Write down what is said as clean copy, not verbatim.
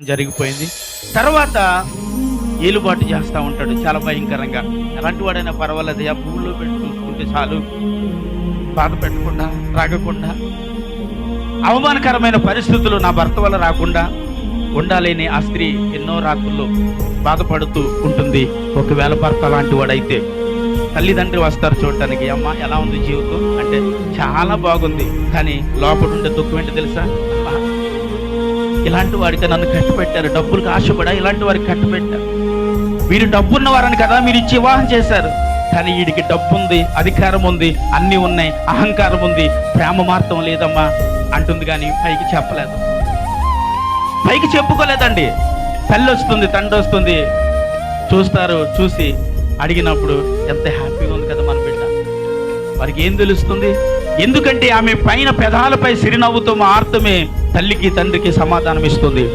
జరిగిపోయింది. తర్వాత ఏలుబాటు చేస్తూ ఉంటాడు చాలా భయంకరంగా. ఎలాంటి వాడైనా పర్వాలేదయ్యా, పువ్వుల్లో పెట్టి చూసుకుంటే చాలు, బాధ పెట్టకుండా రాగకుండా, అవమానకరమైన పరిస్థితులు నా భర్త వల్ల రాకుండా ఉండాలని ఆ స్త్రీ ఎన్నో రాత్రులు బాధపడుతూ ఉంటుంది. ఒకవేళ భర్త లాంటి వాడైతే తల్లిదండ్రి వస్తారు చూడటానికి, అమ్మ ఎలా ఉంది జీవితం అంటే చాలా బాగుంది, కానీ లోపల ఉండే దుఃఖం ఏంటో తెలుసా? అమ్మా, ఇలాంటి వాడికి నన్ను కట్టిపెట్టారు, డబ్బులకు ఆశపడా ఇలాంటి వారికి కట్టిపెట్టారు, మీరు డబ్బున్న వారని కదా మీరు ఇచ్చి వివాహం చేశారు, కానీ వీడికి డబ్బు ఉంది, అధికారం ఉంది, అన్నీ ఉన్నాయి, అహంకారం ఉంది, ప్రేమ మాత్రం లేదమ్మా అంటుంది. కానీ పైకి చెప్పలేదు, పైకి చెప్పుకోలేదండి. తల్లి వస్తుంది, తండ్రి వస్తుంది, చూస్తారు, చూసి అడిగినప్పుడు ఎంత హ్యాపీగా ఉంది కదా మన బిడ్డ. వారికి ఏం తెలుస్తుంది? ఎందుకంటే ఆమె పైన పెదాలపై సిరినవ్వుతో ఆర్తమే తల్లికి తండ్రికి సమాధానం ఇస్తుంది.